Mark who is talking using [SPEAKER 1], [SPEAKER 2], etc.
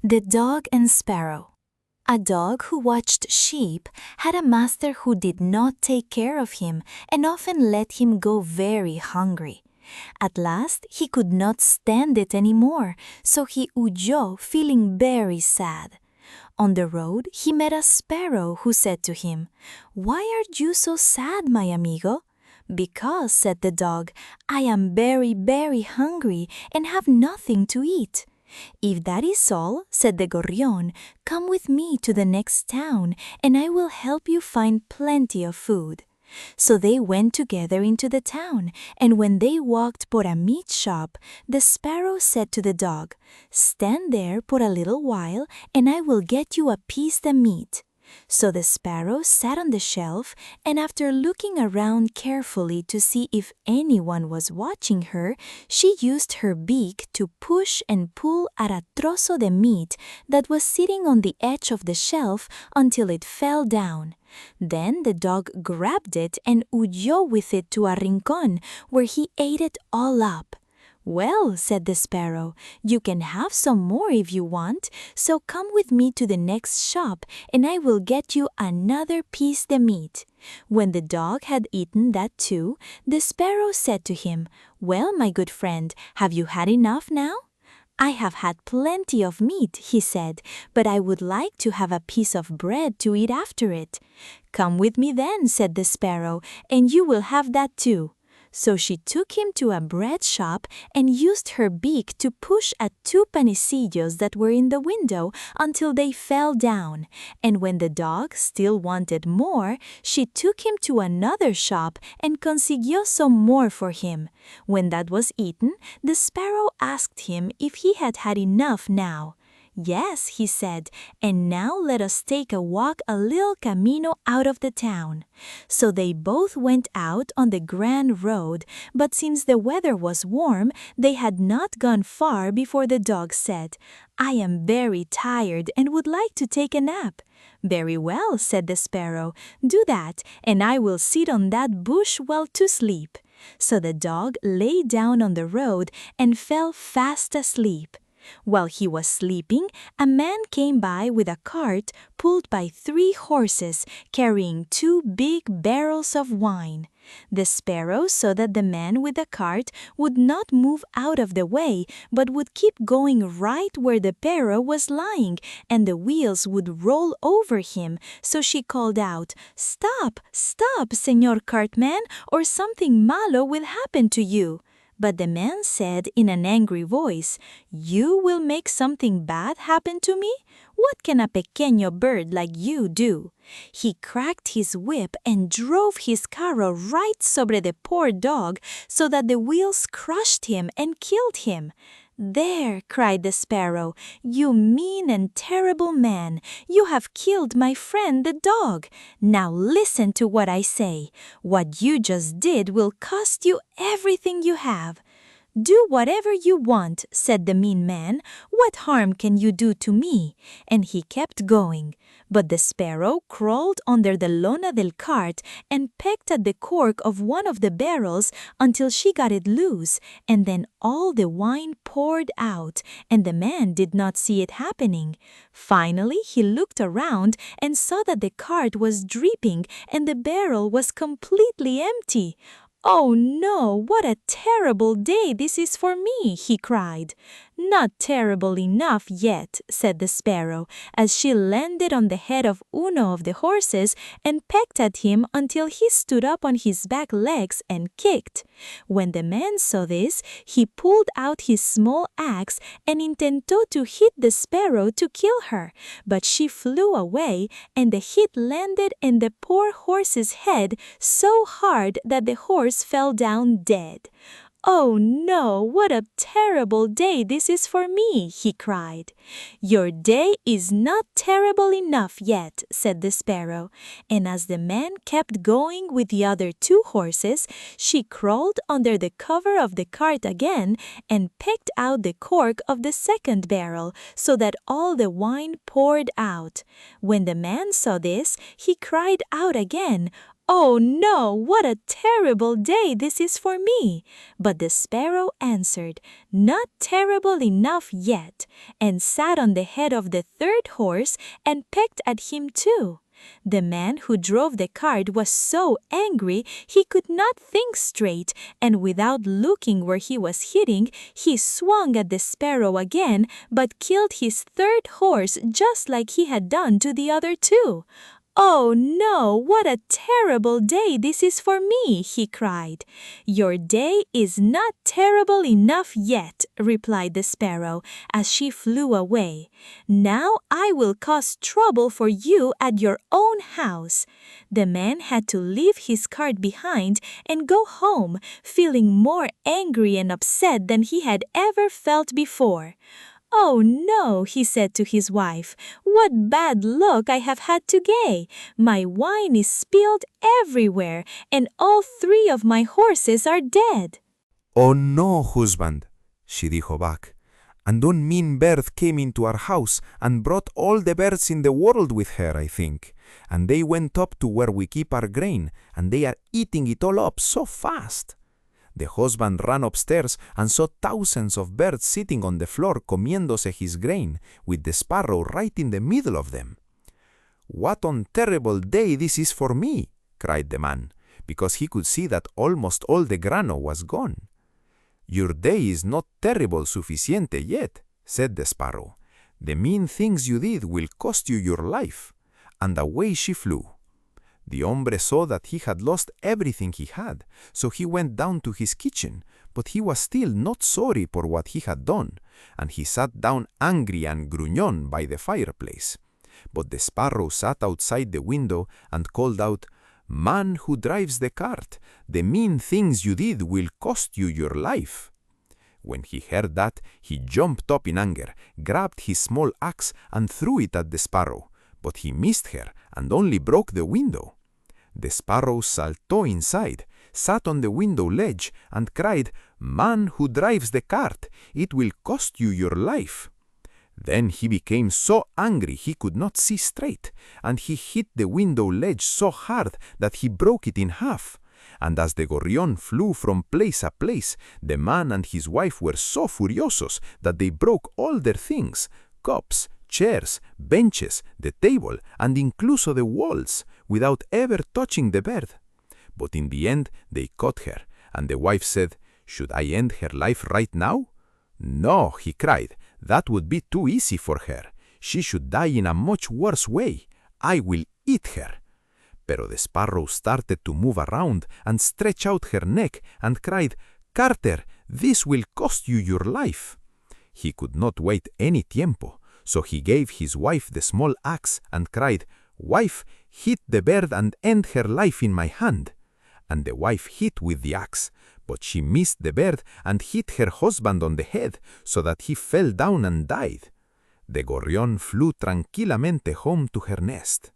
[SPEAKER 1] The Dog and Sparrow. A dog who watched sheep had a master who did not take care of him and often let him go very hungry. At last, he could not stand it anymore, so he huyó, feeling very sad. On the road, he met a sparrow who said to him, "Why are you so sad, my amigo?" "Because," said the dog, "I am very, very hungry and have nothing to eat." "If that is all," said the gorrión, "come with me to the next town, and I will help you find plenty of food." So they went together into the town, and when they walked por a meat shop, the sparrow said to the dog, "Stand there for a little while, and I will get you a piece of meat." So the sparrow sat on the shelf, and after looking around carefully to see if anyone was watching her, she used her beak to push and pull at a trozo de meat that was sitting on the edge of the shelf until it fell down. Then the dog grabbed it and huyó with it to a rincón, where he ate it all up. "Well," said the sparrow, "you can have some more if you want, so come with me to the next shop, and I will get you another piece de meat." When the dog had eaten that too, the sparrow said to him, "Well, my good friend, have you had enough now?" "I have had plenty of meat," he said, "but I would like to have a piece of bread to eat after it." "Come with me then," said the sparrow, "and you will have that too." So she took him to a bread shop and used her beak to push at two panecillos that were in the window until they fell down. And when the dog still wanted more, she took him to another shop and consiguió some more for him. When that was eaten, the sparrow asked him if he had had enough now. "Yes," he said, "and now let us take a walk a little camino out of the town." So they both went out on the grand road, but since the weather was warm, they had not gone far before the dog said, "I am very tired and would like to take a nap." "Very well," said the sparrow, "do that, and I will sit on that bush while to sleep." So the dog lay down on the road and fell fast asleep. While he was sleeping, a man came by with a cart pulled by 3 horses, carrying 2 big barrels of wine. The sparrow saw that the man with the cart would not move out of the way, but would keep going right where the barrel was lying, and the wheels would roll over him, so she called out, "Stop, stop, señor cartman, or something malo will happen to you." But the man said in an angry voice, "You will make something bad happen to me? What can a pequeño bird like you do?" He cracked his whip and drove his carro right sobre the poor dog, so that the wheels crushed him and killed him. "There," cried the sparrow, "you mean and terrible man, you have killed my friend the dog. Now listen to what I say. What you just did will cost you everything you have." "Do whatever you want," said the mean man. "What harm can you do to me?" And he kept going. But the sparrow crawled under the lona del cart and pecked at the cork of one of the barrels until she got it loose, and then all the wine poured out, and the man did not see it happening. Finally, he looked around and saw that the cart was dripping and the barrel was completely empty. "Oh no, what a terrible day this is for me," he cried. "Not terrible enough yet," said the sparrow, as she landed on the head of Uno of the horses and pecked at him until he stood up on his back legs and kicked. When the man saw this, he pulled out his small axe and intentó to hit the sparrow to kill her, but she flew away, and the hit landed in the poor horse's head so hard that the horse fell down dead. "Oh no, what a terrible day this is for me," he cried. "Your day is not terrible enough yet," said the sparrow, and as the man kept going with the other 2 horses, she crawled under the cover of the cart again and pecked out the cork of the second barrel, so that all the wine poured out. When the man saw this, he cried out again, "Oh no, what a terrible day this is for me!" But the sparrow answered, "Not terrible enough yet," and sat on the head of the third horse and pecked at him too. The man who drove the cart was so angry he could not think straight, and without looking where he was hitting, he swung at the sparrow again, but killed his third horse just like he had done to the other two. "Oh no, what a terrible day this is for me!" he cried. "Your day is not terrible enough yet," replied the sparrow as she flew away. "Now I will cause trouble for you at your own house." The man had to leave his cart behind and go home, feeling more angry and upset than he had ever felt before. "Oh no," he said to his wife, "what bad luck I have had today. My wine is spilled everywhere, and all three of my horses are dead."
[SPEAKER 2] "Oh no, husband," she dijo back. "And one mean bird came into our house and brought all the birds in the world with her, I think. And they went up to where we keep our grain, and they are eating it all up so fast." The husband ran upstairs and saw thousands of birds sitting on the floor comiéndose his grain, with the sparrow right in the middle of them. "What a terrible day this is for me," cried the man, because he could see that almost all the grano was gone. "Your day is not terrible suficiente yet," said the sparrow. "The mean things you did will cost you your life." And away she flew. The hombre saw that he had lost everything he had, so he went down to his kitchen, but he was still not sorry for what he had done, and he sat down angry and gruñón by the fireplace. But the sparrow sat outside the window and called out, "Man who drives the cart, the mean things you did will cost you your life." When he heard that, he jumped up in anger, grabbed his small axe and threw it at the sparrow, but he missed her and only broke the window. The sparrow saltó inside, sat on the window ledge, and cried, "Man who drives the cart, it will cost you your life." Then he became so angry he could not see straight, and he hit the window ledge so hard that he broke it in half. And as the gorrión flew from place to place, the man and his wife were so furiosos that they broke all their things, cups, chairs, benches, the table, and incluso the walls, without ever touching the bird. But in the end they caught her, and the wife said, "Should I end her life right now?" "No," he cried, "that would be too easy for her. She should die in a much worse way. I will eat her." Pero the sparrow started to move around and stretch out her neck and cried, "Carter, this will cost you your life." He could not wait any tiempo, so he gave his wife the small axe and cried, "Wife, hit the bird and end her life in my hand." And the wife hit with the axe, but she missed the bird and hit her husband on the head, so that he fell down and died. The gorrión flew tranquilamente home to her nest.